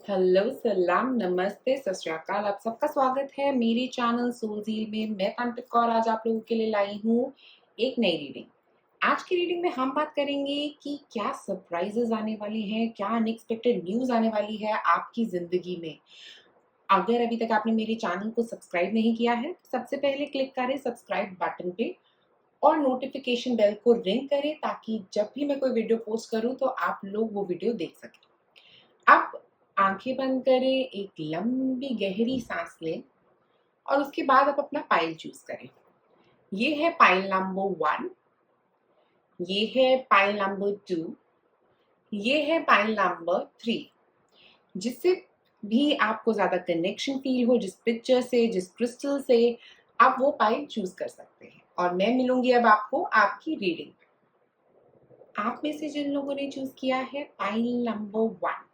Hello, सलाम, नमस्ते, सत श्री अकाल। आप सबका स्वागत है मेरे चैनल सोलज़ील में। मैं तांत्रिक कौर आज आप लोगों के लिए लाई हूँ एक नई रीडिंग। आज की रीडिंग में हम बात करेंगे कि क्या सरप्राइजेस आने वाली हैं, क्या अनएक्सपेक्टेड न्यूज़ आने वाली है आपकी ज़िंदगी में। अगर अभी तक आपने मेरे चैनल को सब्सक्राइब नहीं किया है, तो सबसे पहले क्लिक करें सब्सक्राइब बटन पे और नोटिफिकेशन बेल को रिंग करें ताकि जब भी मैं कोई वीडियो पोस्ट करूँ तो आप लोग वो वीडियो देख सकें। अब आंखें बंद करें, एक लंबी गहरी सांस लें और उसके बाद आप अपना पाइल चूज करें। ये है पाइल नंबर 1, ये है पाइल नंबर 2, ये है पाइल नंबर 3। जिससे भी आपको ज्यादा कनेक्शन फील हो, जिस पिक्चर से, जिस क्रिस्टल से, आप वो पाइल चूज कर सकते हैं। और मैं मिलूंगी अब आपको आपकी रीडिंग। आप में से जिन लोगों ने चूज किया है पाइल नंबर 1,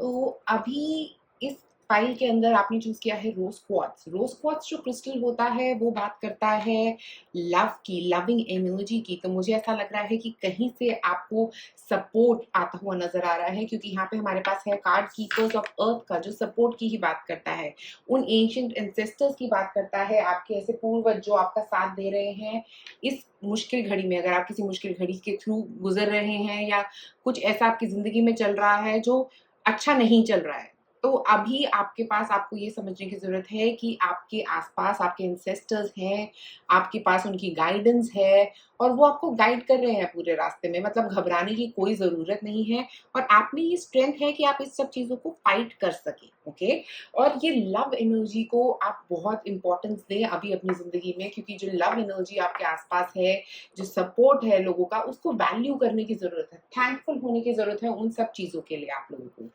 तो अभी इस फाइल के अंदर आपने चूज किया है रोज क्वार्ट्ज। रोज क्वार्ट्ज जो क्रिस्टल होता है वो बात करता है लव की, लविंग एनर्जी की। तो मुझे ऐसा लग रहा है कि कहीं से आपको सपोर्ट आता हुआ नजर आ रहा है, क्योंकि यहाँ पे हमारे पास है कार्ड कीपर्स ऑफ अर्थ का, जो सपोर्ट की ही बात करता है, उन एंशिएंट एंसेस्टर्स की बात करता है, आपके ऐसे पूर्वज जो आपका साथ दे रहे हैं इस मुश्किल घड़ी में। अगर आप किसी मुश्किल घड़ी के थ्रू गुजर रहे हैं या कुछ ऐसा आपकी जिंदगी में चल रहा है जो अच्छा नहीं चल रहा है, तो अभी आपके पास, आपको ये समझने की ज़रूरत है कि आपके आस-पास आपके एंसेस्टर्स हैं, आपके पास उनकी गाइडेंस है और वो आपको गाइड कर रहे हैं पूरे रास्ते में। मतलब घबराने की कोई ज़रूरत नहीं है और आप में ये स्ट्रेंथ है कि आप इस सब चीज़ों को फाइट कर सकें, ओके? और ये लव एनर्जी को आप बहुत इम्पोर्टेंस दें अभी अपनी ज़िंदगी में, क्योंकि जो लव एनर्जी आपके आस-पास है, जो सपोर्ट है लोगों का, उसको वैल्यू करने की ज़रूरत है, थैंकफुल होने की ज़रूरत है उन सब चीज़ों के लिए आप लोगों को।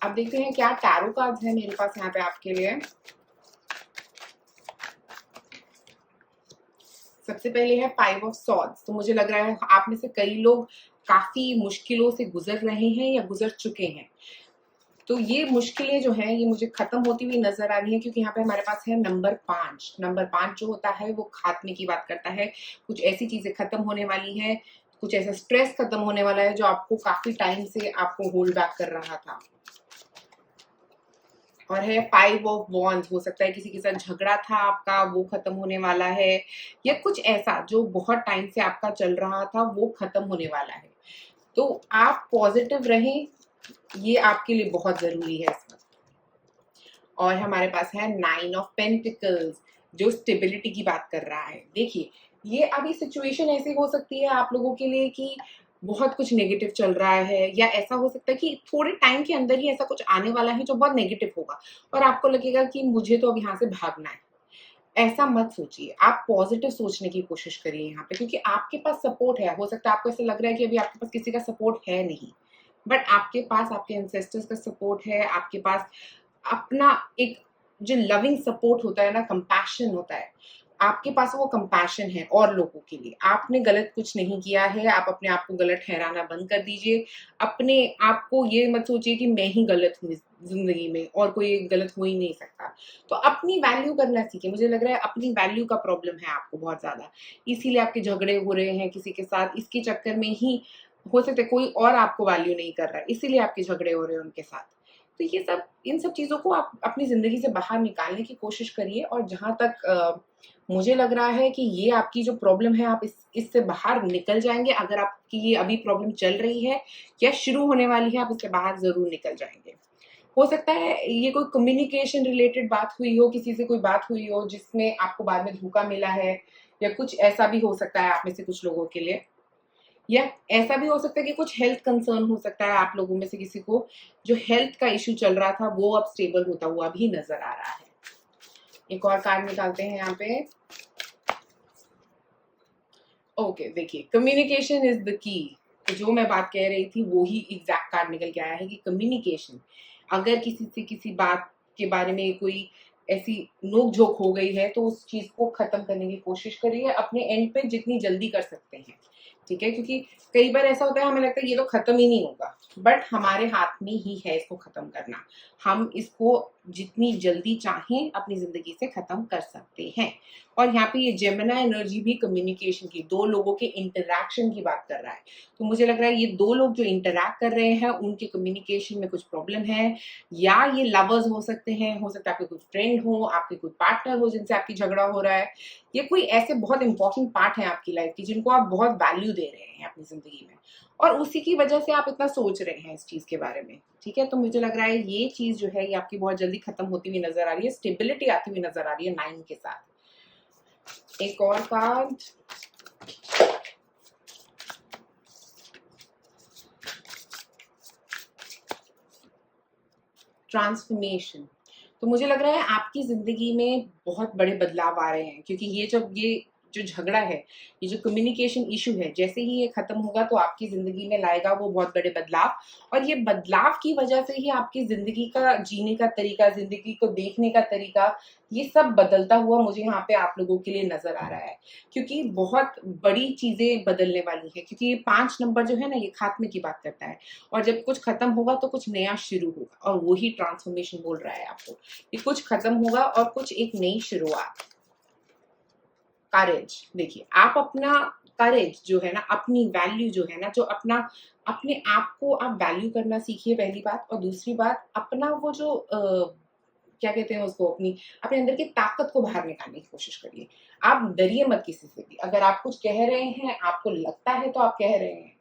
अब देखते हैं क्या टैरो कार्ड्स है मेरे पास यहाँ पे आपके लिए। सबसे पहले है 5 ऑफ सॉर्ड्स। तो मुझे लग रहा है आप में से कई लोग काफी मुश्किलों से गुजर रहे हैं या गुजर चुके हैं। तो ये मुश्किलें जो हैं ये मुझे खत्म होती हुई नजर आ रही हैं, क्योंकि यहाँ पे हमारे पास है नंबर 5। नंबर 5 जो होता है वो खात्मे की बात करता है। कुछ ऐसी चीजें खत्म होने वाली हैं, कुछ ऐसा स्ट्रेस खत्म होने वाला है जो आपको काफी टाइम से आपको होल्ड बैक कर रहा था। और है 5 ऑफ वॉन्ड्स। हो सकता है किसी के साथ झगड़ा था आपका, वो खत्म होने वाला है, या कुछ ऐसा जो बहुत टाइम से आपका चल रहा था वो खत्म होने वाला है। तो आप पॉजिटिव रहें, ये आपके लिए बहुत जरूरी है इस वक्त। और हमारे पास है 9 ऑफ पेंटिकल्स, जो स्टेबिलिटी की बात कर रहा है। देखिए, ये अभी सिचुएशन ऐसी हो सकती है आप लोगों के लिए कि बहुत कुछ नेगेटिव चल रहा है, या ऐसा हो सकता है कि थोड़े टाइम के अंदर ही ऐसा कुछ आने वाला है जो बहुत नेगेटिव होगा और आपको लगेगा कि मुझे तो अब यहाँ से भागना है। ऐसा मत सोचिए, आप पॉजिटिव सोचने की कोशिश करिए यहाँ पे, क्योंकि आपके पास सपोर्ट है। हो सकता है आपको ऐसा लग रहा है कि अभी आपके पास किसी का सपोर्ट है नहीं, बट आपके पास आपके एंसेस्टर्स का सपोर्ट है। आपके पास अपना एक जो लविंग सपोर्ट होता है ना, कंपैशन होता है, आपके पास वो कंपैशन है और लोगों के लिए। आपने गलत कुछ नहीं किया है, आप अपने आप को गलत ठहराना बंद कर दीजिए। अपने आप को ये मत सोचिए कि मैं ही गलत हूँ जिंदगी में और कोई गलत हो ही नहीं सकता। तो अपनी वैल्यू करना सीखिए। मुझे लग रहा है अपनी वैल्यू का प्रॉब्लम है आपको बहुत ज्यादा, इसीलिए आपके झगड़े हो रहे हैं किसी के साथ। इसके चक्कर में ही हो सकता है कोई और आपको वैल्यू नहीं कर रहा है, इसीलिए आपके झगड़े हो रहे हैं उनके साथ। तो ये सब, इन सब चीज़ों को आप अपनी ज़िंदगी से बाहर निकालने की कोशिश करिए। और जहाँ तक मुझे लग रहा है कि ये आपकी जो प्रॉब्लम है, आप इससे बाहर निकल जाएँगे। अगर आपकी ये अभी प्रॉब्लम चल रही है या शुरू होने वाली है, आप इससे बाहर ज़रूर निकल जाएँगे। हो सकता है ये कोई कम्युनिकेशन रिलेटेड बात हुई हो, किसी से कोई बात हुई हो जिसमें आपको बाद में धोखा मिला है, या कुछ ऐसा भी हो सकता है आप में से कुछ लोगों के लिए। या ऐसा भी हो सकता है कि कुछ हेल्थ कंसर्न हो सकता है आप लोगों में से किसी को, जो हेल्थ का इश्यू चल रहा था वो अब स्टेबल होता हुआ भी नजर आ रहा है। एक और कार्ड निकालते हैं यहाँ पे। ओके, देखिए, कम्युनिकेशन इज द की। तो जो मैं बात कह रही थी वो ही एग्जैक्ट कार्ड निकल के आया है कि कम्युनिकेशन। अगर किसी से किसी बात के बारे में कोई ऐसी नोक झोंक हो गई है, तो उस चीज को खत्म करने की कोशिश करिए अपने एंड पे जितनी जल्दी कर सकते हैं, ठीक है? क्योंकि कई बार ऐसा होता है हमें लगता है ये तो खत्म ही नहीं होगा, बट हमारे हाथ में ही है इसको खत्म करना। हम इसको जितनी जल्दी चाहें अपनी ज़िंदगी से ख़त्म कर सकते हैं। और यहाँ पे ये जेमिनी एनर्जी भी कम्युनिकेशन की, 2 लोगों के इंटरैक्शन की बात कर रहा है। तो मुझे लग रहा है ये 2 लोग जो इंटरैक्ट कर रहे हैं उनके कम्युनिकेशन में कुछ प्रॉब्लम है, या ये लवर्स हो सकते हैं, हो सकता है आपके कोई फ्रेंड हो, आपके कोई पार्टनर हो जिनसे आपकी झगड़ा हो रहा है, या कोई ऐसे बहुत इंपॉर्टेंट पार्ट हैं आपकी लाइफ की जिनको आप बहुत वैल्यू दे रहे हैं अपनी ज़िंदगी में, और उसी की वजह से आप इतना सोच रहे हैं इस चीज़ के बारे में। ठीक है, तो मुझे लग रहा है ये चीज़ जो है ये आपकी बहुत जल्दी खत्म होती हुई नजर आ रही है, स्टेबिलिटी आती हुई नजर आ रही है 9 के साथ। एक और कार्ड, ट्रांसफॉर्मेशन। तो मुझे लग रहा है आपकी जिंदगी में बहुत बड़े बदलाव आ रहे हैं, क्योंकि ये जो झगड़ा है, ये जो कम्युनिकेशन इशू है, जैसे ही ये खत्म होगा तो आपकी जिंदगी में लाएगा वो बहुत बड़े बदलाव। और ये बदलाव की वजह से ही आपकी जिंदगी का जीने का तरीका, जिंदगी को देखने का तरीका, ये सब बदलता हुआ मुझे यहाँ पे आप लोगों के लिए नजर आ रहा है, क्योंकि बहुत बड़ी चीजें बदलने वाली है। क्योंकि ये 5 नंबर जो है ना, ये खात्मे की बात करता है, और जब कुछ खत्म होगा तो कुछ नया शुरू होगा, और वही ट्रांसफॉर्मेशन बोल रहा है आपको कि कुछ खत्म होगा और कुछ एक नई शुरुआत। करेज, देखिए आप अपना करेज जो है ना, अपनी वैल्यू जो है ना, जो अपना अपने आप को आप वैल्यू करना सीखिए, पहली बात। और दूसरी बात, अपना वो जो क्या कहते हैं उसको, अपनी अपने अंदर की ताकत को बाहर निकालने की कोशिश करिए। आप डरिए मत किसी से भी, अगर आप कुछ कह रहे हैं, आपको लगता है तो आप कह रहे हैं।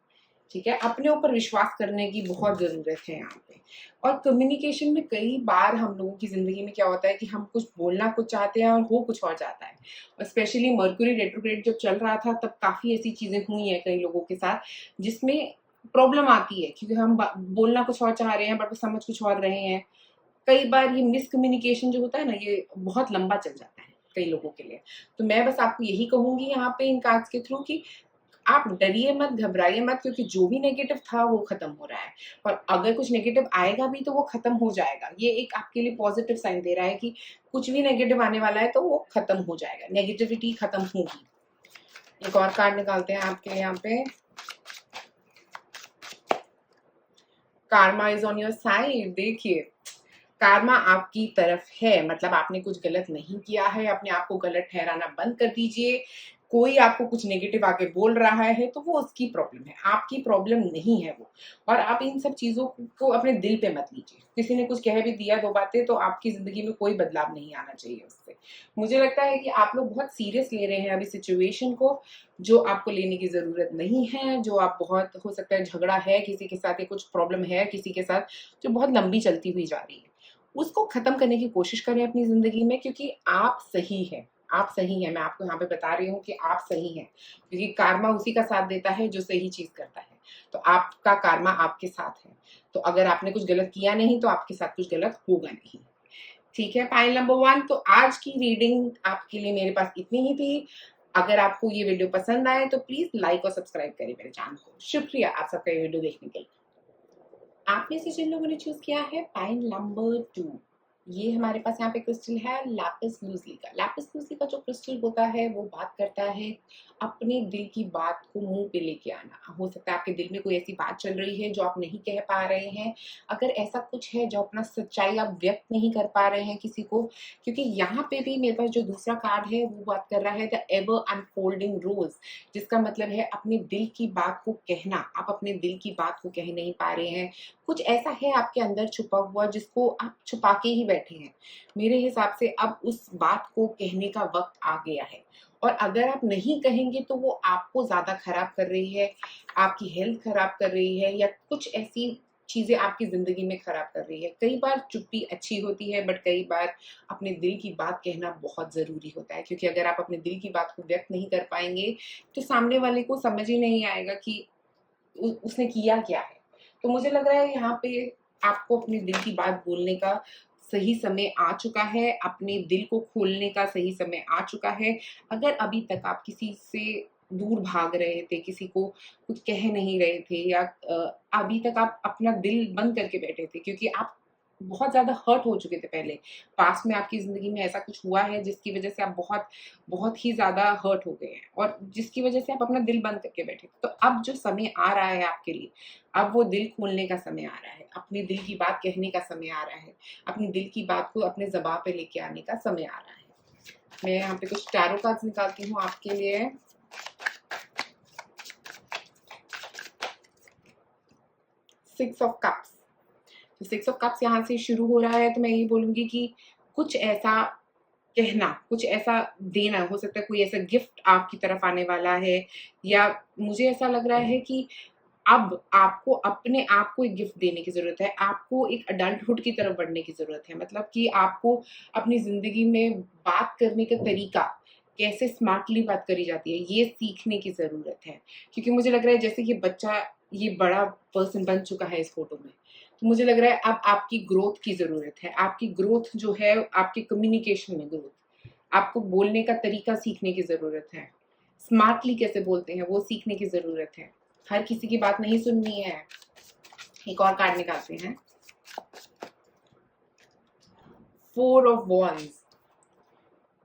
ठीक है, अपने ऊपर विश्वास करने की बहुत जरूरत है यहाँ पे। और कम्युनिकेशन में कई बार हम लोगों की जिंदगी में क्या होता है कि हम कुछ बोलना कुछ चाहते हैं और हो कुछ और जाता है। और स्पेशली मर्क्यूरी रेट्रोग्रेड जब चल रहा था तब काफी ऐसी चीजें हुई हैं कई लोगों के साथ, जिसमें प्रॉब्लम आती है, क्योंकि हम बोलना कुछ और चाह रहे हैं बट वो समझ कुछ और रहे हैं। कई बार ये मिसकम्युनिकेशन जो होता है ना, ये बहुत लंबा चल जाता है कई लोगों के लिए। तो मैं बस आपको यही कहूंगी यहाँ पे इन कार्ड्स के थ्रू कि आप डरिए मत, घबराइए मत, क्योंकि जो भी नेगेटिव था वो खत्म हो रहा है। और अगर कुछ नेगेटिव आएगा भी तो वो खत्म हो जाएगा। ये एक आपके लिए पॉजिटिव साइन दे रहा है कि कुछ भी नेगेटिव आने वाला है तो वो खत्म हो जाएगा, नेगेटिविटी खत्म होगी। एक और कार्ड निकालते हैं आपके यहाँ पे। Karma is on your side. देखिए, कार्मा आपकी तरफ है, मतलब आपने कुछ गलत नहीं किया है। अपने आप को गलत ठहराना बंद कर दीजिए। कोई आपको कुछ नेगेटिव आके बोल रहा है तो वो उसकी प्रॉब्लम है, आपकी प्रॉब्लम नहीं है वो। और आप इन सब चीजों को अपने दिल पे मत लीजिए। किसी ने कुछ कह भी दिया 2 बातें तो आपकी जिंदगी में कोई बदलाव नहीं आना चाहिए उससे। मुझे लगता है कि आप लोग बहुत सीरियस ले रहे हैं अभी सिचुएशन को, जो आपको लेने की जरूरत नहीं है। जो आप बहुत, हो सकता है झगड़ा है किसी के साथ या कुछ प्रॉब्लम है किसी के साथ जो बहुत लंबी चलती हुई जा रही है, उसको खत्म करने की कोशिश करें अपनी जिंदगी में, क्योंकि आप सही हैं। आप सही हैं, मैं आपको यहाँ पे बता रही हूँ कि आप सही हैं, क्योंकि कार्मा उसी का साथ देता है जो सही चीज करता है। तो आपका कार्मा आपके साथ है। तो अगर आपने कुछ गलत किया नहीं तो आपके साथ कुछ गलत होगा नहीं। ठीक है, पाइल नंबर 1। तो आज की रीडिंग आपके लिए मेरे पास इतनी ही थी। अगर आपको ये वीडियो पसंद आए तो प्लीज लाइक और सब्सक्राइब करें मेरे चैनल को। शुक्रिया आप सबका ये वीडियो देखने के लिए। आप में से जिन लोगों ने चूज किया है पाइन नंबर 2, ये हमारे पास यहाँ पे क्रिस्टल है लैपिस लूज़ली का। लैपिस लूज़ली का जो क्रिस्टल होता है वो बात करता है अपने दिल की बात को मुंह पे लेके आना। हो सकता है आपके दिल में कोई ऐसी बात चल रही है जो आप नहीं कह पा रहे हैं। अगर ऐसा कुछ है जो अपना सच्चाई आप व्यक्त नहीं कर पा रहे हैं किसी को, क्योंकि यहाँ पे भी मेरे पास जो दूसरा कार्ड है वो बात कर रहा है द एवर अनफोल्डिंग रोज, जिसका मतलब है अपने दिल की बात को कहना। आप अपने दिल की बात को कह नहीं पा रहे हैं, कुछ ऐसा है आपके अंदर छुपा हुआ जिसको आप छुपा के ही बैठे हैं। मेरे हिसाब से अब उस बात को कहने का वक्त आ गया है, और अगर आप नहीं कहेंगे तो वो आपको ज्यादा खराब कर रही है, आपकी हेल्थ खराब कर रही है, या कुछ ऐसी चीजें आपकी जिंदगी में खराब कर रही है। कई बार चुप्पी अच्छी होती है, बट कई बार अपने दिल की बात कहना बहुत जरूरी होता है, क्योंकि अगर आप अपने दिल की बात को व्यक्त नहीं कर पाएंगे तो सामने वाले को समझ ही नहीं आएगा कि उसने किया क्या है। तो मुझे लग रहा है यहाँ पे आपको अपने दिल की बात बोलने का सही समय आ चुका है, अपने दिल को खोलने का सही समय आ चुका है। अगर अभी तक आप किसी से दूर भाग रहे थे, किसी को कुछ कह नहीं रहे थे, या अभी तक आप अपना दिल बंद करके बैठे थे क्योंकि आप बहुत ज़्यादा हर्ट हो चुके थे पहले। पास्ट में आपकी ज़िंदगी में ऐसा कुछ हुआ है जिसकी वज़ह से आप बहुत बहुत ही ज़्यादा हर्ट हो गए हैं और जिसकी वज़ह से आप अपना दिल बंद करके बैठे। तो अब जो समय आ रहा है आपके लिए, अब वो दिल खोलने का समय आ रहा है, अपने दिल की बात कहने का समय आ रहा है, अपने दिल की बात को अपने ज़बां पे लेके आने का समय आ रहा है। मैं यहाँ पे कुछ टैरो कार्ड्स निकालती हूँ आपके लिए। 6 ऑफ कप्स। तो 6 ऑफ कप्स यहाँ से शुरू हो रहा है, तो मैं ये बोलूँगी कि कुछ ऐसा कहना, कुछ ऐसा देना, हो सकता है कोई ऐसा गिफ्ट आपकी तरफ आने वाला है, या मुझे ऐसा लग रहा है कि अब आपको अपने आप को एक गिफ्ट देने की ज़रूरत है। आपको एक अडल्टहुड की तरफ बढ़ने की ज़रूरत है। मतलब कि आपको अपनी ज़िंदगी में बात करने का तरीका, कैसे स्मार्टली बात करी जाती है, ये सीखने की ज़रूरत है। क्योंकि मुझे लग रहा है जैसे ये बच्चा, ये बड़ा पर्सन बन चुका है इस फ़ोटो में। तो मुझे लग रहा है अब आपकी ग्रोथ की ज़रूरत है। आपकी ग्रोथ जो है, आपके कम्युनिकेशन में ग्रोथ। आपको बोलने का तरीका सीखने की ज़रूरत है। स्मार्टली कैसे बोलते हैं, वो सीखने की ज़रूरत है। हर किसी की बात नहीं सुननी है। एक और कार्ड निकालते हैं। 4 ऑफ वॉन्ड्स।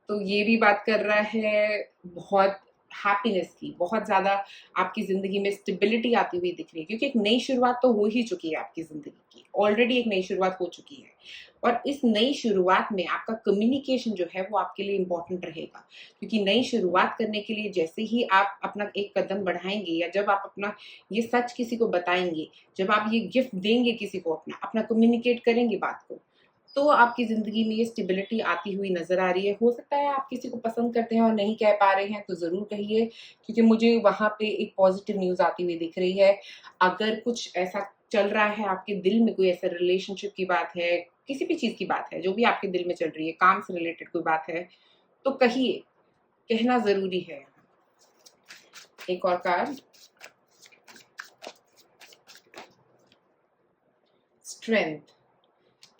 तो ये भी बात कर रहा है बहुत हैप्पीनेस की, बहुत ज़्यादा आपकी ज़िंदगी में स्टेबिलिटी आती हुई दिख रही है, क्योंकि एक नई शुरुआत तो हो ही चुकी है आपकी ज़िंदगी की। ऑलरेडी एक नई शुरुआत हो चुकी है और इस नई शुरुआत में आपका कम्युनिकेशन जो है वो आपके लिए इम्पोर्टेंट रहेगा, क्योंकि नई शुरुआत करने के लिए जैसे ही आप अपना एक कदम बढ़ाएँगे, या जब आप अपना ये सच किसी को बताएँगे, जब आप ये गिफ्ट देंगे किसी को, अपना कम्युनिकेट करेंगे बात को, तो आपकी ज़िंदगी में ये स्टेबिलिटी आती हुई नज़र आ रही है। हो सकता है आप किसी को पसंद करते हैं और नहीं कह पा रहे हैं, तो ज़रूर कहिए, क्योंकि मुझे वहाँ पे एक पॉज़िटिव न्यूज़ आती हुई दिख रही है। अगर कुछ ऐसा चल रहा है आपके दिल में, कोई ऐसा रिलेशनशिप की बात है, किसी भी चीज़ की बात है, जो भी आपके दिल में चल रही है, काम से रिलेटेड कोई बात है, तो कहिए, कहना ज़रूरी है। एक और कार्ड, स्ट्रेंथ।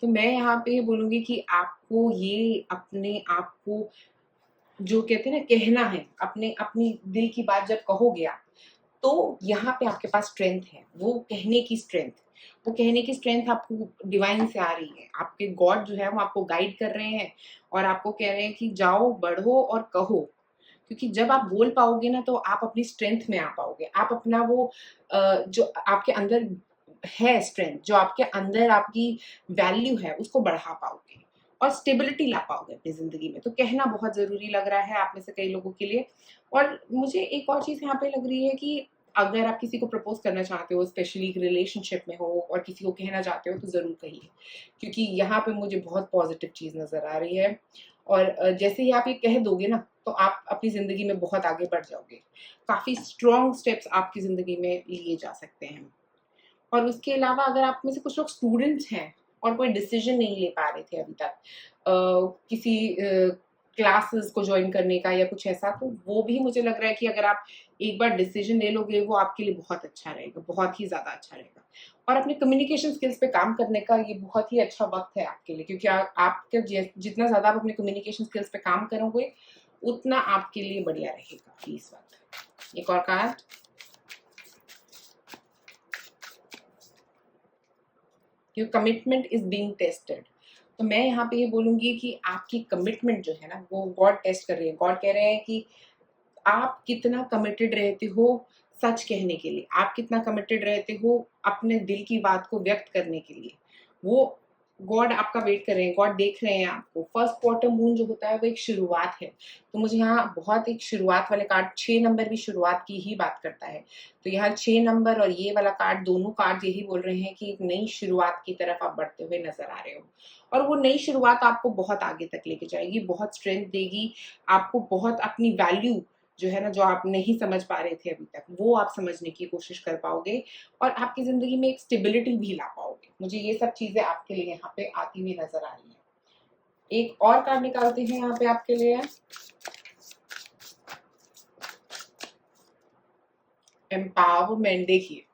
तो मैं यहाँ पे बोलूँगी कि आपको ये अपने आप को, जो कहते हैं ना, कहना है, अपने अपनी दिल की बात जब कहोगे आप, तो यहाँ पे आपके पास स्ट्रेंथ है, वो कहने की स्ट्रेंथ। वो कहने की स्ट्रेंथ आपको डिवाइन से आ रही है। आपके गॉड जो है वो आपको गाइड कर रहे हैं और आपको कह रहे हैं कि जाओ, बढ़ो और कहो। क्योंकि जब आप बोल पाओगे ना, तो आप अपनी स्ट्रेंथ में आ पाओगे। आप अपना वो जो आपके अंदर है स्ट्रेंथ, जो आपके अंदर आपकी वैल्यू है, उसको बढ़ा पाओगे और स्टेबिलिटी ला पाओगे अपनी ज़िंदगी में। तो कहना बहुत ज़रूरी लग रहा है आप में से कई लोगों के लिए। और मुझे एक और चीज़ यहाँ पे लग रही है कि अगर आप किसी को प्रपोज़ करना चाहते हो, स्पेशली एक रिलेशनशिप में हो और किसी को कहना चाहते हो, तो ज़रूर कहिए। क्योंकि यहाँ पे मुझे बहुत पॉज़िटिव चीज़ नज़र आ रही है और जैसे ही आप ये कह दोगे ना, तो आप अपनी ज़िंदगी में बहुत आगे बढ़ जाओगे। काफ़ी स्ट्रॉन्ग स्टेप्स आपकी ज़िंदगी में लिए जा सकते हैं। और उसके अलावा अगर आप में से कुछ लोग स्टूडेंट्स हैं और कोई डिसीजन नहीं ले पा रहे थे अभी तक किसी क्लासेस को ज्वाइन करने का या कुछ ऐसा, तो वो भी मुझे लग रहा है कि अगर आप एक बार डिसीजन ले लोगे, वो आपके लिए बहुत अच्छा रहेगा, बहुत ही ज़्यादा अच्छा रहेगा। और अपने कम्युनिकेशन स्किल्स पे काम करने का ये बहुत ही अच्छा वक्त है आपके लिए, क्योंकि आपके जितना ज़्यादा आप अपने कम्युनिकेशन स्किल्स पे काम करोगे, उतना आपके लिए बढ़िया रहेगा इस वक्त। एक और card, your commitment is being tested. तो मैं यहाँ पे ये बोलूंगी कि आपकी कमिटमेंट जो है ना, वो गॉड टेस्ट कर रही है। गॉड कह रहे हैं कि आप कितना कमिटेड रहते हो सच कहने के लिए, आप कितना कमिटेड रहते हो अपने दिल की बात को व्यक्त करने के लिए। वो गॉड आपका वेट कर रहे हैं, गॉड देख रहे हैं आपको। फर्स्ट क्वार्टर मून जो होता है वो एक शुरुआत है। तो मुझे यहाँ बहुत एक शुरुआत वाले कार्ड, 6 नंबर भी शुरुआत की ही बात करता है। तो यहाँ 6 नंबर और ये वाला कार्ड, दोनों कार्ड यही बोल रहे हैं कि एक नई शुरुआत की तरफ आप बढ़ते हुए नजर आ रहे हो। और वो नई शुरुआत आपको बहुत आगे तक लेके जाएगी, बहुत स्ट्रेंथ देगी आपको, बहुत अपनी वैल्यू जो है ना, जो आप नहीं समझ पा रहे थे अभी तक, वो आप समझने की कोशिश कर पाओगे और आपकी ज़िंदगी में एक स्टेबिलिटी भी ला पाओगे। मुझे ये सब चीज़ें आपके लिए यहाँ पे आती हुई नज़र आ रही हैं। एक और कार्ड निकालते हैं यहाँ पे आपके लिए, एम्पावरमेंट। देखिए,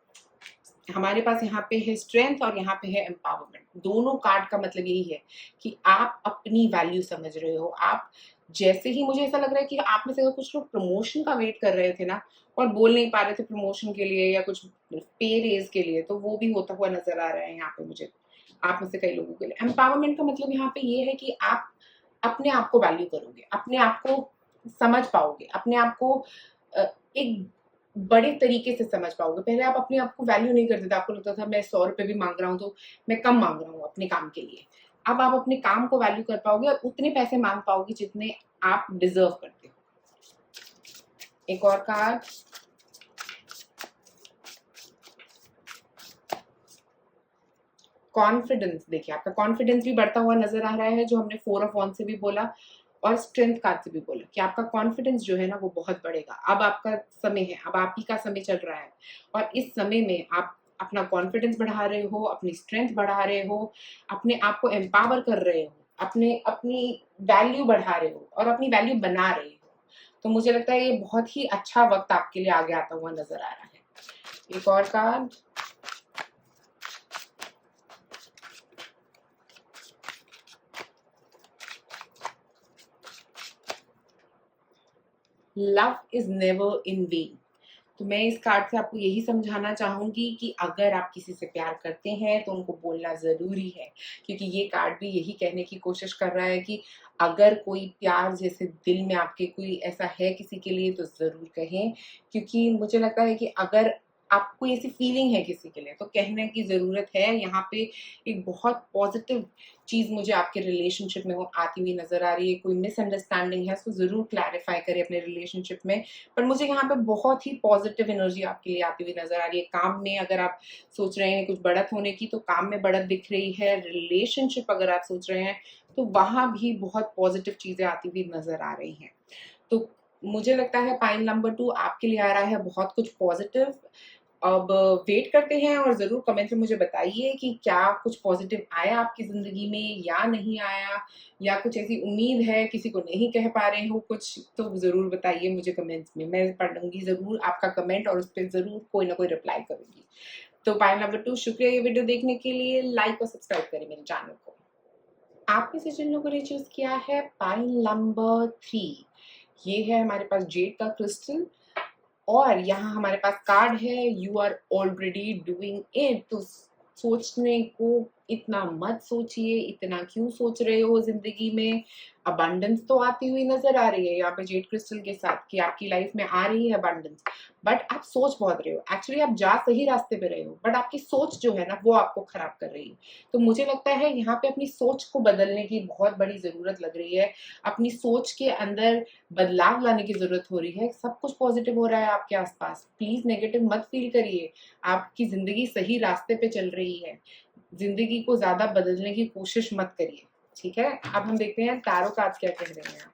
हमारे पास यहाँ पे है स्ट्रेंथ और यहाँ पे है एम्पावरमेंट। दोनों कार्ड का मतलब यही है कि आप अपनी वैल्यू समझ रहे हो। आप जैसे ही, मुझे ऐसा लग रहा है कि आप में से अगर कुछ लोग प्रमोशन का वेट कर रहे थे ना और बोल नहीं पा रहे थे प्रमोशन के लिए या कुछ पे रेज के लिए, तो वो भी होता हुआ नजर आ रहा है यहाँ पे मुझे। आप में से कई लोगों के लिए एम्पावरमेंट का मतलब यहाँ पे ये है कि आप अपने आप को वैल्यू करोगे, अपने आप को समझ पाओगे, अपने आप को एक बड़े तरीके से समझ पाओगे। पहले आप अपने आप को वैल्यू नहीं करते थे, आपको लगता था मैं 100 रुपए भी मांग रहा हूँ तो मैं कम मांग रहा हूँ अपने काम के लिए। अब आप अपने काम को वैल्यू कर पाओगे और उतने पैसे मांग पाओगे जितने आप डिजर्व करते हो। एक और कार्ड, कॉन्फिडेंस। देखिए आपका कॉन्फिडेंस भी बढ़ता हुआ नजर आ रहा है, जो हमने 4 ऑफ वॉन्ड्स से भी बोला और स्ट्रेंथ कार्ड से भी बोला कि आपका कॉन्फिडेंस जो है ना वो बहुत बढ़ेगा। अब आपका समय है, अब आप ही का समय चल रहा है और इस समय में आप अपना कॉन्फिडेंस बढ़ा रहे हो, अपनी स्ट्रेंथ बढ़ा रहे हो, अपने आप को एम्पावर कर रहे हो, अपने अपनी वैल्यू बढ़ा रहे हो और अपनी वैल्यू बना रहे हो। तो मुझे लगता है ये बहुत ही अच्छा वक्त आपके लिए आगे आता हुआ नजर आ रहा है। एक और card, love is never in when. तो मैं इस कार्ड से आपको यही समझाना चाहूंगी कि अगर आप किसी से प्यार करते हैं तो उनको बोलना जरूरी है, क्योंकि ये कार्ड भी यही कहने की कोशिश कर रहा है कि अगर कोई प्यार जैसे दिल में आपके कोई ऐसा है किसी के लिए तो जरूर कहें। क्योंकि मुझे लगता है कि अगर आपको ऐसी फीलिंग है किसी के लिए तो कहने की जरूरत है। यहाँ पे एक बहुत पॉजिटिव चीज मुझे आपके रिलेशनशिप में वो आती हुई नजर आ रही है। कोई मिसअंडरस्टैंडिंग है उसको जरूर क्लैरिफाई करें अपने रिलेशनशिप में। पर मुझे यहाँ पे बहुत ही पॉजिटिव एनर्जी आपके लिए आती हुई नजर आ रही है। काम में अगर आप सोच रहे हैं कुछ बढ़त होने की तो काम में बढ़त दिख रही है। रिलेशनशिप अगर आप सोच रहे हैं तो वहां भी बहुत पॉजिटिव चीजें आती हुई नजर आ रही हैं। तो मुझे लगता है पाइल नंबर 2 आपके लिए आ रहा है बहुत कुछ पॉजिटिव। अब वेट करते हैं और ज़रूर कमेंट में मुझे बताइए कि क्या कुछ पॉजिटिव आया आपकी ज़िंदगी में या नहीं आया, या कुछ ऐसी उम्मीद है किसी को नहीं कह पा रहे हो कुछ, तो ज़रूर बताइए मुझे कमेंट्स में। मैं पढ़ूंगी ज़रूर आपका कमेंट और उस पर ज़रूर कोई ना कोई रिप्लाई करूंगी। तो पाइल नंबर 2 शुक्रिया ये वीडियो देखने के लिए। लाइक और सब्सक्राइब करें मेरे चैनल को। आप में से जिन लोगों ने चूज किया है पाइल नंबर 3, ये है हमारे पास जेड का क्रिस्टल और यहाँ हमारे पास कार्ड है you are already doing it. तो सोचने को इतना मत सोचिए, इतना क्यों सोच रहे हो जिंदगी में। अबंडेंस तो आती हुई नजर आ रही है यहाँ पे जेड क्रिस्टल के साथ कि आपकी लाइफ में आ रही है अबंडेंस, बट आप सोच बहुत रहे हो। एक्चुअली आप जा सही रास्ते पे रहे हो बट आपकी सोच जो है ना वो आपको खराब कर रही है। तो मुझे लगता है यहाँ पे अपनी सोच को बदलने की बहुत बड़ी जरूरत लग रही है। अपनी सोच के अंदर बदलाव लाने की जरूरत हो रही है। सब कुछ पॉजिटिव हो रहा है आपके आसपास, प्लीज नेगेटिव मत फील करिए। आपकी जिंदगी सही रास्ते पे चल रही है। जिंदगी को ज्यादा बदलने की कोशिश मत करिए, ठीक है। अब हम देखते हैं टैरो कार्ड्स क्या कह रहे हैं।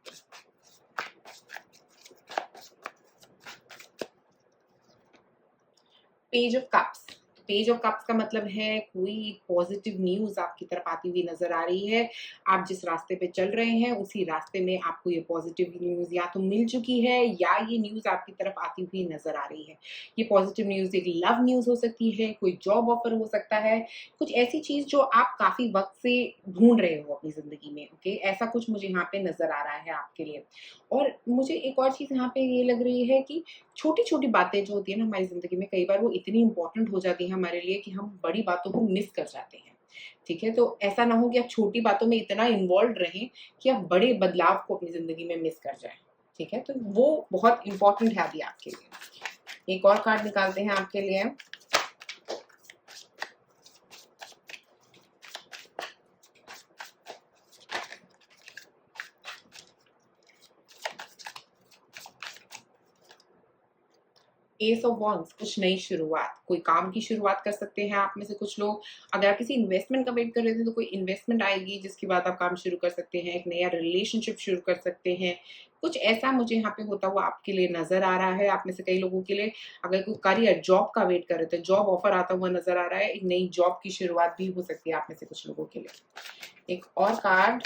Page of cups. Page of cups का मतलब है कोई पॉजिटिव न्यूज आपकी तरफ आती हुई नजर आ रही है। आप जिस रास्ते पे चल रहे हैं उसी रास्ते में आपको ये पॉजिटिव न्यूज या तो मिल चुकी है या ये न्यूज आपकी तरफ आती हुई नजर आ रही है। ये पॉजिटिव न्यूज एक लव न्यूज हो सकती है, कोई जॉब ऑफर हो सकता है, कुछ ऐसी चीज जो आप काफी वक्त से ढूंढ रहे हो अपनी जिंदगी में। ओके, ऐसा कुछ मुझे यहाँ पे नजर आ रहा है आपके लिए। और मुझे एक और चीज यहाँ पे ये लग रही है कि छोटी छोटी बातें जो होती है ना हमारी जिंदगी में, कई बार वो इतनी इंपॉर्टेंट हो जाती है हमारे लिए कि हम बड़ी बातों को मिस कर जाते हैं। ठीक है, तो ऐसा ना हो कि आप छोटी बातों में इतना इन्वॉल्व रहें कि आप बड़े बदलाव को अपनी जिंदगी में मिस कर जाएं। ठीक है, तो वो बहुत इंपॉर्टेंट है अभी आपके लिए। एक और कार्ड निकालते हैं आपके लिए। एस ऑफ वॉन्ड्स, कुछ नई शुरुआत, कोई काम की शुरुआत कर सकते हैं आप में से कुछ लोग। अगर आप किसी इन्वेस्टमेंट का वेट कर रहे थे तो कोई इन्वेस्टमेंट आएगी जिसके बाद आप काम शुरू कर सकते हैं। एक नया रिलेशनशिप शुरू कर सकते हैं। कुछ ऐसा मुझे यहाँ पे होता हुआ आपके लिए नजर आ रहा है। आप में से कई लोगों के लिए अगर कोई करियर जॉब का वेट कर रहे थे, जॉब ऑफर आता हुआ नजर आ रहा है। एक नई जॉब की शुरुआत भी हो सकती है आप में से कुछ लोगों के लिए। एक और कार्ड,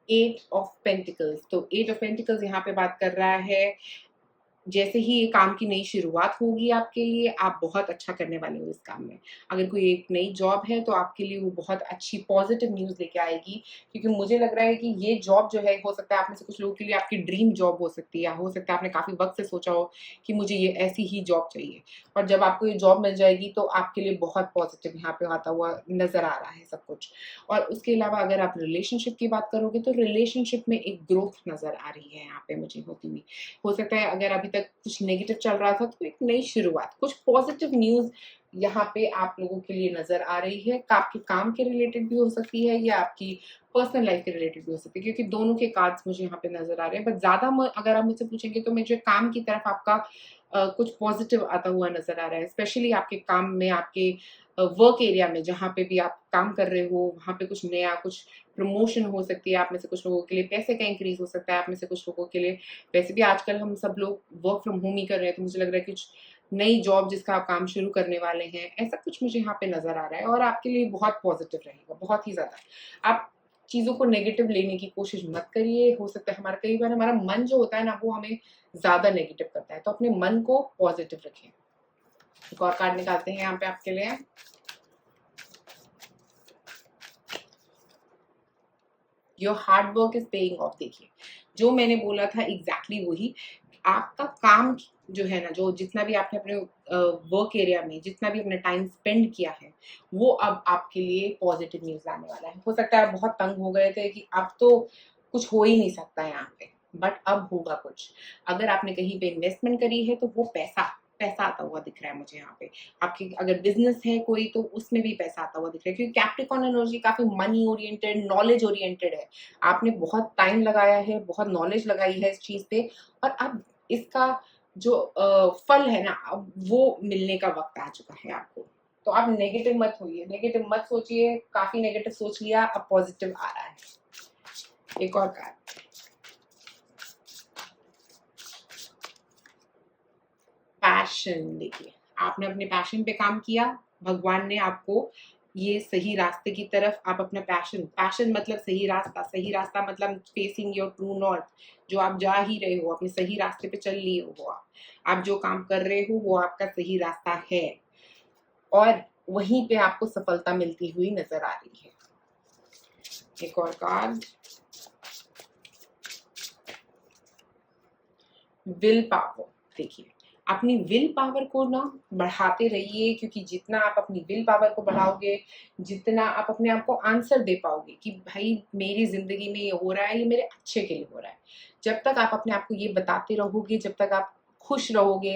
8 ऑफ पेंटिकल्स। तो 8 ऑफ पेंटिकल्स यहाँ पे बात कर रहा है जैसे ही ये काम की नई शुरुआत होगी आपके लिए, आप बहुत अच्छा करने वाले हो इस काम में। अगर कोई एक नई जॉब है तो आपके लिए वो बहुत अच्छी पॉजिटिव न्यूज़ लेके आएगी, क्योंकि मुझे लग रहा है कि ये जॉब जो है, हो सकता है आप में से कुछ लोगों के लिए आपकी ड्रीम जॉब हो सकती है, या हो सकता है आपने काफ़ी वक़्त से सोचा हो कि मुझे ये ऐसी ही जॉब चाहिए, और जब आपको ये जॉब मिल जाएगी तो आपके लिए बहुत पॉजिटिव यहाँ पे आता हुआ नज़र आ रहा है सब कुछ। और उसके अलावा अगर आप रिलेशनशिप की बात करोगे तो रिलेशनशिप में एक ग्रोथ नज़र आ रही है यहाँ पे मुझे होती हुई। हो सकता है अगर अभी तक कुछ नेगेटिव चल रहा था तो एक नई शुरुआत, कुछ पॉजिटिव न्यूज़ यहाँ पे आप लोगों के लिए नज़र आ रही है। आपके काम के रिलेटेड भी हो सकती है या आपकी पर्सनल लाइफ के रिलेटेड भी हो सकती है, क्योंकि दोनों के कार्ड्स मुझे यहाँ पे नज़र आ रहे हैं। बट ज़्यादा अगर आप मुझसे पूछेंगे तो मुझे काम की तरफ आपका कुछ पॉजिटिव आता हुआ नज़र आ रहा है, स्पेशली आपके काम में, आपके वर्क एरिया में जहाँ पे भी आप काम कर रहे हो, वहाँ पे कुछ नया, कुछ प्रमोशन हो सकती है। आप में से कुछ लोगों के लिए पैसे का इंक्रीज हो सकता है, आप में से कुछ लोगों के लिए, वैसे भी आजकल हम सब लोग वर्क फ्रॉम होम ही कर रहे हैं, तो मुझे लग रहा है कुछ नई जॉब जिसका आप काम शुरू करने वाले हैं, ऐसा कुछ मुझे यहाँ पे नज़र आ रहा है, और आपके लिए बहुत पॉजिटिव रहेगा, बहुत ही ज़्यादा। आप चीज़ों को नेगेटिव लेने की कोशिश मत करिए। हो सकता है हमारा, कई बार हमारा मन जो होता है ना, वो हमें ज़्यादा नेगेटिव करता है, तो अपने मन को पॉजिटिव रखें। एक और कार्ड निकालते हैं यहाँ पे आपके लिए। Your hard work is paying off. देखिए, जो मैंने बोला था एग्जैक्टली वही। आपका काम जो है ना, जो जितना भी आपने अपने वर्क एरिया में जितना भी अपना टाइम स्पेंड किया है, वो अब आपके लिए पॉजिटिव न्यूज़ लाने वाला है। हो सकता है आप बहुत तंग हो गए थे कि अब तो कुछ हो ही नहीं सकता है यहाँ पे, बट अब होगा कुछ। अगर आपने कहीं पे इन्वेस्टमेंट करी है तो वो पैसा पैसा आता हुआ दिख रहा है मुझे यहाँ पे। आपकी अगर बिजनेस है कोई तो उसमें भी पैसा आता हुआ दिख रहा है, क्योंकि कैप्रिकॉर्न एनर्जी काफी मनी ओरिएंटेड, नॉलेज ओरिएंटेड है। आपने बहुत टाइम लगाया है, बहुत नॉलेज लगाई है इस चीज पे, और अब इसका जो फल है ना, अब वो मिलने का वक्त आ चुका है आपको। तो आप नेगेटिव मत होइए, नेगेटिव मत सोचिए। काफी नेगेटिव सोच लिया, अब पॉजिटिव आ रहा है। एक और कार्ड। पैशन। देखिए, आपने अपने पैशन पे काम किया, भगवान ने आपको ये सही रास्ते की तरफ, आप अपना पैशन, पैशन मतलब सही रास्ता, सही रास्ता मतलब फेसिंग योर ट्रू नॉर्थ। जो आप जा ही रहे हो, अपने सही रास्ते पे चल लिए हो, वो आप जो काम कर रहे हो वो आपका सही रास्ता है, और वहीं पे आपको सफलता मिलती हुई नजर आ रही है। एक और कार्ड। Will power. देखिए, अपनी विल पावर को ना बढ़ाते रहिए, क्योंकि जितना आप अपनी विल पावर को बढ़ाओगे, जितना आप अपने आप को आंसर दे पाओगे कि भाई मेरी जिंदगी में ये हो रहा है, ये मेरे अच्छे के लिए हो रहा है। जब तक आप अपने आप को ये बताते रहोगे, जब तक आप खुश रहोगे,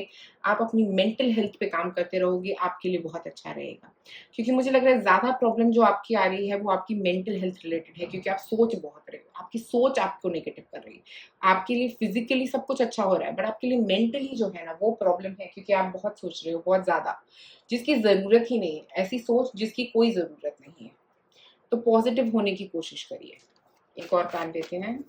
आप अपनी मेंटल हेल्थ पे काम करते रहोगे, आपके लिए बहुत अच्छा रहेगा। क्योंकि मुझे लग रहा है ज्यादा प्रॉब्लम जो आपकी आ रही है वो आपकी मेंटल हेल्थ रिलेटेड है, क्योंकि आप सोच बहुत रहे हो, आपकी सोच आपको नेगेटिव कर रही है। आपके लिए फिजिकली सब कुछ अच्छा हो रहा है, बट आपके लिए मेंटली जो है ना, वो प्रॉब्लम है, क्योंकि आप बहुत सोच रहे हो, बहुत ज्यादा, जिसकी जरूरत ही नहीं है। ऐसी सोच जिसकी कोई जरूरत नहीं है। तो पॉजिटिव होने की कोशिश करिए। एक और कार्ड देते हैं।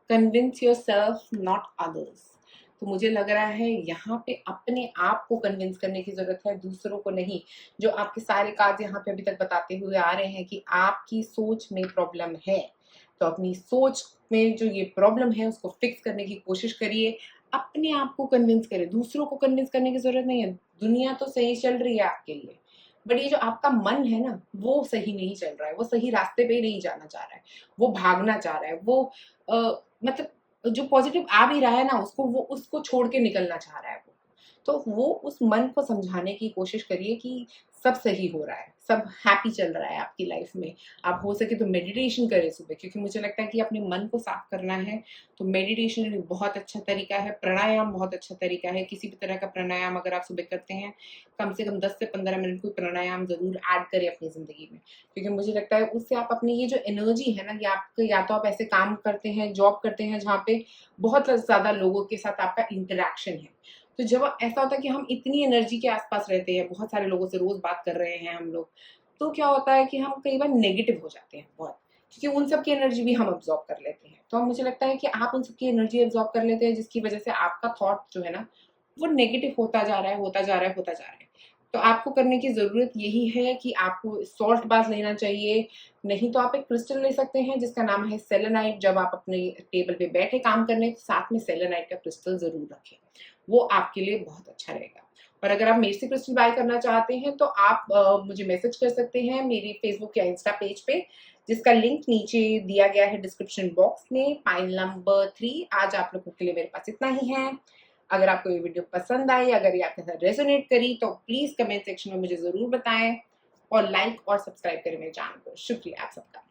Convince your self not others. तो मुझे लग रहा है यहाँ पे अपने आप को कन्विंस करने की जरूरत है, दूसरों को नहीं। जो आपके सारे कार्ड यहाँ पे अभी तक बताते हुए आ रहे हैं कि आपकी सोच में प्रॉब्लम है, तो अपनी सोच में जो ये प्रॉब्लम है उसको फिक्स करने की कोशिश करिए। अपने आप को कन्विंस करें, दूसरों को कन्विंस करने की जरूरत नहीं है। दुनिया तो सही चल रही है आपके लिए, बट ये जो आपका मन है ना, वो सही नहीं चल रहा है, वो सही रास्ते पे ही नहीं जाना चाह रहा है, वो भागना चाह रहा है, वो मतलब जो पॉजिटिव आ भी रहा है ना, उसको वो उसको छोड़ के निकलना चाह रहा है वो। तो वो उस मन को समझाने की कोशिश करिए कि सब सही हो रहा है, सब हैप्पी चल रहा है आपकी लाइफ में। आप हो सके तो मेडिटेशन करें सुबह, क्योंकि मुझे लगता है कि अपने मन को साफ करना है तो मेडिटेशन एक बहुत अच्छा तरीका है। प्राणायाम बहुत अच्छा तरीका है। किसी भी तरह का प्राणायाम अगर आप सुबह करते हैं, कम से कम 10 से 15 मिनट कोई प्राणायाम जरूर ऐड करें अपनी जिंदगी में, क्योंकि मुझे लगता है उससे आप अपनी ये जो एनर्जी है ना, या तो आप ऐसे काम करते हैं, जॉब करते हैं जहाँ पे बहुत ज्यादा लोगों के साथ आपका इंटरेक्शन है, तो जब ऐसा होता है कि हम इतनी एनर्जी के आसपास रहते हैं, बहुत सारे लोगों से रोज बात कर रहे हैं हम लोग, तो क्या होता है कि हम कई बार नेगेटिव हो जाते हैं बहुत, क्योंकि उन सब की एनर्जी भी हम अब्जॉर्ब कर लेते हैं। तो मुझे लगता है कि आप उन सब की एनर्जी अब्जॉर्ब कर लेते हैं, जिसकी वजह से आपका थॉट जो है ना, वो नेगेटिव होता जा रहा है, होता जा रहा है, होता जा रहा है। तो आपको करने की ज़रूरत यही है कि आपको सॉल्ट बाथ लेना चाहिए, नहीं तो आप एक क्रिस्टल ले सकते हैं जिसका नाम है सेलेनाइट। जब आप अपने टेबल पे बैठे काम करने तो साथ में सेलेनाइट का क्रिस्टल ज़रूर रखें, वो आपके लिए बहुत अच्छा रहेगा। और अगर आप मेरे से क्रिस्टल बाय करना चाहते हैं तो आप मुझे मैसेज कर सकते हैं मेरी फेसबुक या इंस्टा पेज पे, जिसका लिंक नीचे दिया गया है डिस्क्रिप्शन बॉक्स में। फाइल नंबर 3 आज आप लोगों के लिए मेरे पास इतना ही है। अगर आपको ये वीडियो पसंद आई, अगर ये आपके साथ रेजोनेट करी तो प्लीज कमेंट सेक्शन में मुझे जरूर बताएं और लाइक और सब्सक्राइब करें मेरे चैनल को। शुक्रिया आप सबका।